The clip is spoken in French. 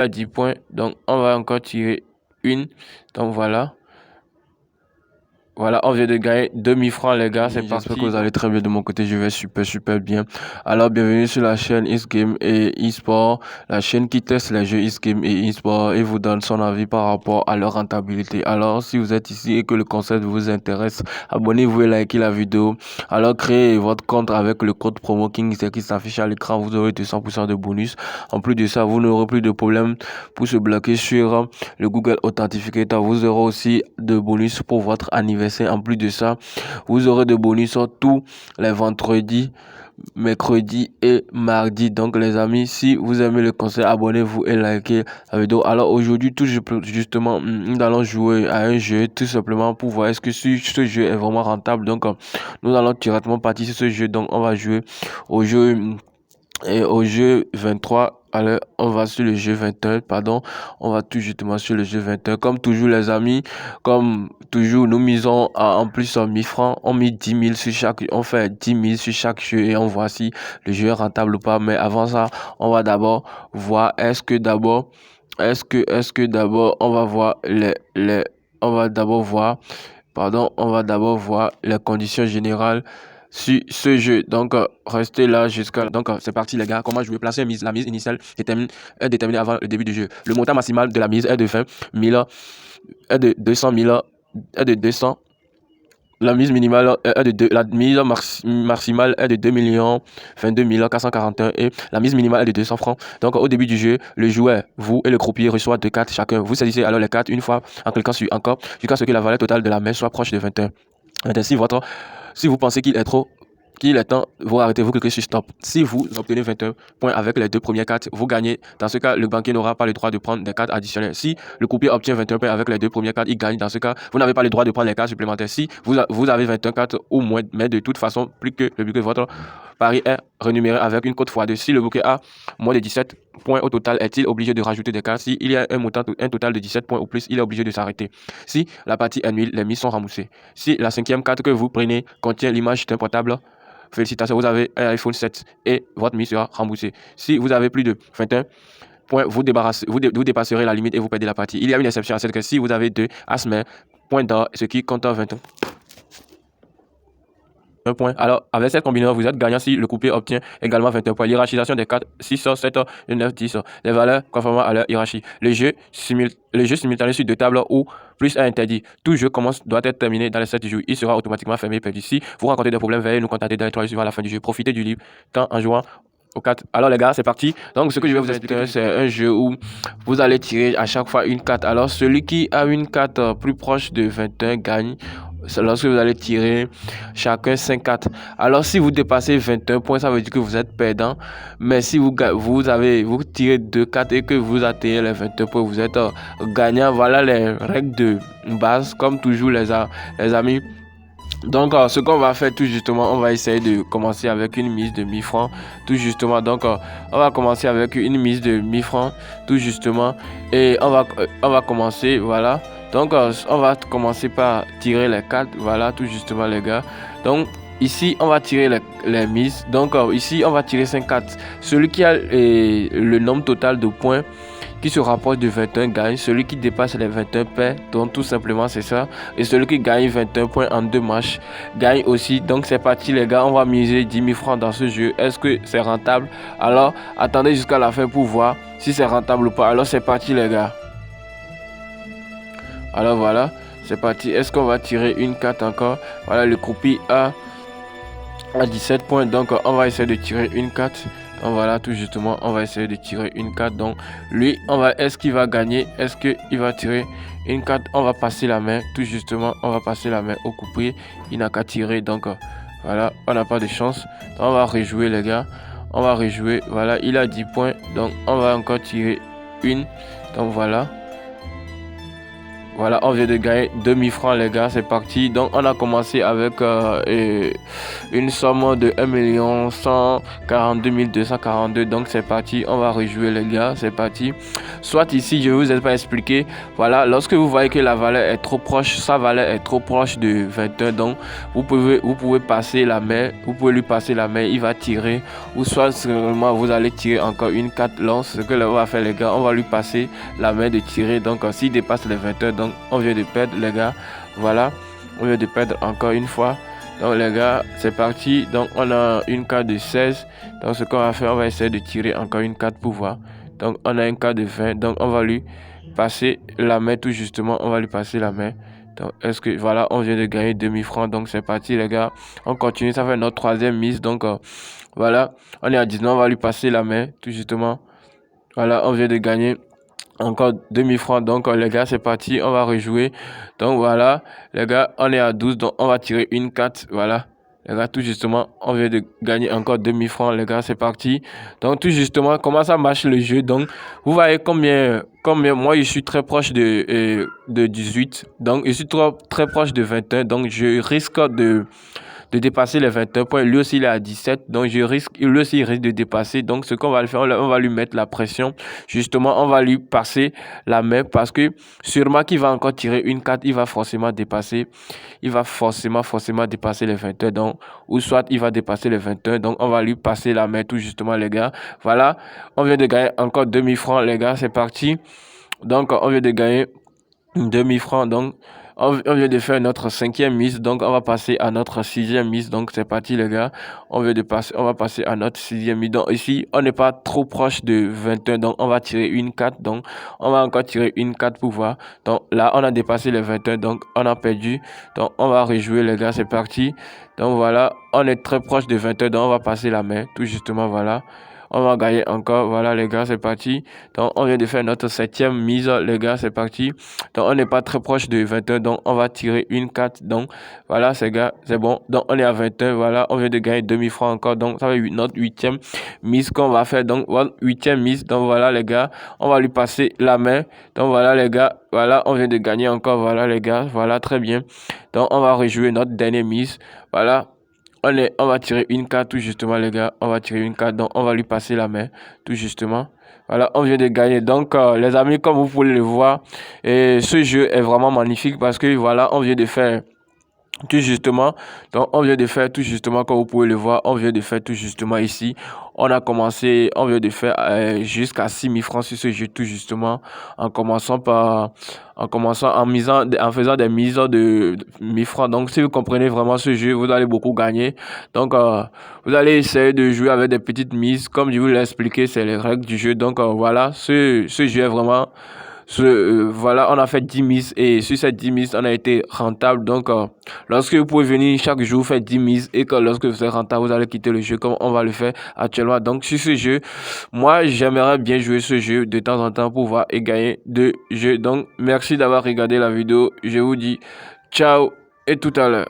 à 10 points, donc on va encore tirer une. Donc voilà. Voilà, on vient de gagner 2000 francs, les gars. C'est parti. J'espère que vous allez très bien de mon côté. Je vais super bien. Alors, bienvenue sur la chaîne eSgame et eSport, la chaîne qui teste les jeux eSgame et eSport et vous donne son avis par rapport à leur rentabilité. Alors, si vous êtes ici et que le concept vous intéresse, abonnez-vous et likez la vidéo. Alors, créez votre compte avec le code promo KingXD qui s'affiche à l'écran. Vous aurez 200% de bonus. En plus de ça, vous n'aurez plus de problème pour se bloquer sur le Google Authentificator. Vous aurez aussi de bonus pour votre anniversaire. En plus de ça, vous aurez de bonus tous les vendredis, mercredis et mardi. Donc les amis, si vous aimez le conseil, abonnez-vous et likez la vidéo. Alors aujourd'hui, justement, nous allons jouer à un jeu tout simplement pour voir est-ce que ce jeu est vraiment rentable. Donc nous allons directement partir sur ce jeu. Donc on va jouer au jeu 23. Alors, on va sur le jeu 21, pardon, on va tout justement sur le jeu 21. Comme toujours, les amis, comme toujours, nous misons en plus 1000 francs. On met 10 000 sur chaque, on fait 10 000 sur chaque jeu et on voit si le jeu est rentable ou pas. Mais avant ça, on va d'abord voir, est-ce que d'abord, on va voir on va d'abord voir, pardon, on va d'abord voir les conditions générales sur ce jeu. Donc restez là jusqu'à, donc c'est parti les gars. Comment je vais placer la mise initiale est déterminée avant le début du jeu. Le montant maximal de la mise est de 20 000, est de 200 000, est de 200. La mise minimale est de 2, la mise maximale est de 2 22 441 et la mise minimale est de 200 francs. Donc au début du jeu, le joueur, vous et le croupier reçoit 2 cartes chacun. Vous saisissez alors les cartes une fois en cliquant sur encore jusqu'à ce que la valeur totale de la main soit proche de 21. Si vous pensez qu'il est temps, vous arrêtez, vous cliquez sur stop. Si vous obtenez 21 points avec les deux premières cartes, vous gagnez. Dans ce cas, le banquier n'aura pas le droit de prendre des cartes additionnelles. Si le croupier obtient 21 points avec les deux premières cartes, il gagne. Dans ce cas, vous n'avez pas le droit de prendre les cartes supplémentaires. Si vous avez 21 cartes ou moins, mais de toute façon, plus que le but que votre pari est rémunéré avec une cote x2. Si le bouquet a moins de 17 points au total, est-il obligé de rajouter des cartes? S'il y a un total de 17 points ou plus, il est obligé de s'arrêter. Si la partie est nulle, les mises sont remboursées. Si la cinquième carte que vous prenez contient l'image d'un portable, félicitations, vous avez un iPhone 7 et votre mise sera remboursée. Si vous avez plus de 21 points, vous dépasserez la limite et vous perdez la partie. Il y a une exception à cette que si vous avez 2 as-mains, point d'or, ce qui compte 21 points. Alors, avec cette combinaison, vous êtes gagnant si le croupier obtient également 21 points. L'hierarchisation des 4, 6, 7, 9, 10. Les valeurs conformément à leur hiérarchie. Le jeu simultané sur deux tables ou plus est interdit. Tout jeu doit être terminé dans les 7 jours. Il sera automatiquement fermé et perdu. Si vous rencontrez des problèmes, veuillez nous contacter dans les 3 suivants à la fin du jeu. Profitez du libre temps en jouant aux 4. Alors les gars, c'est parti. Donc ce que je vais vous expliquer, c'est un jeu où vous allez tirer à chaque fois une carte. Alors celui qui a une carte plus proche de 21 gagne. Lorsque vous allez tirer chacun 5 cartes. Alors si vous dépassez 21 points, ça veut dire que vous êtes perdant. Mais si vous tirez 2 cartes et que vous atteignez les 21 points, vous êtes gagnant. Voilà les règles de base, comme toujours les amis. Donc ce qu'on va faire tout justement, on va essayer de commencer avec une mise de 1000 francs tout justement. Donc on va commencer avec une mise de 1000 francs tout justement et on va commencer, voilà. Donc on va commencer par tirer les cartes, voilà, tout justement les gars. Donc ici on va tirer les mises. Donc ici on va tirer 5 cartes. Celui qui a le nombre total de points qui se rapproche de 21 gagne. Celui qui dépasse les 21 perd. Donc tout simplement c'est ça. Et celui qui gagne 21 points en 2 matchs gagne aussi. Donc c'est parti les gars, on va miser 10 000 francs dans ce jeu. Est-ce que c'est rentable? Alors attendez jusqu'à la fin pour voir si c'est rentable ou pas. Alors c'est parti les gars. Alors voilà, c'est parti. Est-ce qu'on va tirer une carte encore? Voilà, le croupier a 17 points. Donc on va essayer de tirer une carte. Donc voilà, tout justement, on va essayer de tirer une carte. Donc lui, est-ce qu'il va gagner? Est-ce qu'il va tirer une carte? On va passer la main, tout justement, on va passer la main au croupier. Il n'a qu'à tirer. Donc voilà, on n'a pas de chance. Donc, on va rejouer les gars. On va rejouer. Voilà, il a 10 points. Donc on va encore tirer une. Donc voilà. Voilà, on vient de gagner 2000 francs, les gars. C'est parti. Donc, on a commencé avec une somme de 1 142 242. Donc, c'est parti. On va rejouer, les gars. C'est parti. Soit ici, je vous ai pas expliqué. Voilà, lorsque vous voyez que la valeur est trop proche, sa valeur est trop proche de 21. Donc, vous pouvez passer la main. Vous pouvez lui passer la main. Il va tirer. Ou soit, seulement, vous allez tirer encore une carte lance. Ce que on va faire, les gars, on va lui passer la main de tirer. Donc, s'il dépasse les 21, donc, on vient de perdre, les gars. Voilà, on vient de perdre encore une fois. Donc les gars, c'est parti. Donc on a une carte de 16. Donc ce qu'on va faire, on va essayer de tirer encore une carte pour voir. Donc on a une carte de 20. Donc on va lui passer la main tout justement. On va lui passer la main. Donc est-ce que voilà, on vient de gagner 2000 francs. Donc c'est parti, les gars. On continue, ça fait notre troisième mise. Donc voilà, on est à 19. On va lui passer la main tout justement. Voilà, on vient de gagner encore 2000 francs. Donc les gars, c'est parti, on va rejouer. Donc voilà, les gars, on est à 12. Donc on va tirer une carte. Voilà, les gars, tout justement, on vient de gagner encore 2000 francs. Les gars, c'est parti. Donc tout justement, comment ça marche le jeu? Donc vous voyez combien moi je suis très proche de 18. Donc je suis très proche de 21. Donc je risque de dépasser les 21 points. Lui aussi, il est à 17. Donc, lui aussi, il risque de dépasser. Donc, ce qu'on va le faire, on va lui mettre la pression. Justement, on va lui passer la main parce que sûrement qu'il va encore tirer une carte. Il va forcément dépasser. Il va forcément dépasser les 21. Donc, ou soit il va dépasser les 21. Donc, on va lui passer la main tout justement, les gars. Voilà. On vient de gagner encore 2000 francs, les gars. C'est parti. Donc, on vient de gagner 2000 francs. Donc, on vient de faire notre cinquième mise. Donc, on va passer à notre sixième mise. Donc, c'est parti, les gars. On va passer à notre sixième mise. Donc, ici, on n'est pas trop proche de 21. Donc, on va tirer une carte. Donc, on va encore tirer une carte pour voir. Donc, là, on a dépassé les 21. Donc, on a perdu. Donc, on va rejouer, les gars. C'est parti. Donc, voilà. On est très proche de 21. Donc, on va passer la main. Tout justement, voilà. On va gagner encore. Voilà, les gars, c'est parti. Donc, on vient de faire notre septième mise, les gars, c'est parti. Donc, on n'est pas très proche de 21. Donc, on va tirer une carte. Donc, voilà, ces gars, c'est bon. Donc, on est à 21. Voilà, on vient de gagner 2000 francs encore. Donc, ça va être notre huitième mise qu'on va faire. Donc, voilà, huitième mise. Donc, voilà, les gars, on va lui passer la main. Donc, voilà, les gars, voilà, on vient de gagner encore. Voilà, les gars, voilà, très bien. Donc, on va rejouer notre dernière mise. Voilà. On va tirer une carte tout justement, les gars. On va tirer une carte, donc on va lui passer la main tout justement. Voilà, on vient de gagner. Donc, les amis, comme vous pouvez le voir, et ce jeu est vraiment magnifique parce que voilà, on vient de faire tout justement. Donc, on vient de faire tout justement, comme vous pouvez le voir, on vient de faire tout justement ici. On a commencé, on vient de faire jusqu'à 6000 francs sur ce jeu tout justement, en commençant en faisant des mises de 1000 francs. Donc, si vous comprenez vraiment ce jeu, vous allez beaucoup gagner. Donc, vous allez essayer de jouer avec des petites mises. Comme je vous l'ai expliqué, c'est les règles du jeu. Donc, voilà, ce jeu est vraiment voilà, on a fait 10 mises et sur ces 10 mises, on a été rentable. Donc, lorsque vous pouvez venir chaque jour faire 10 mises et que lorsque vous êtes rentable, vous allez quitter le jeu comme on va le faire actuellement. Donc, sur ce jeu, moi, j'aimerais bien jouer ce jeu de temps en temps pour voir et gagner de jeux. Donc, merci d'avoir regardé la vidéo. Je vous dis ciao et tout à l'heure.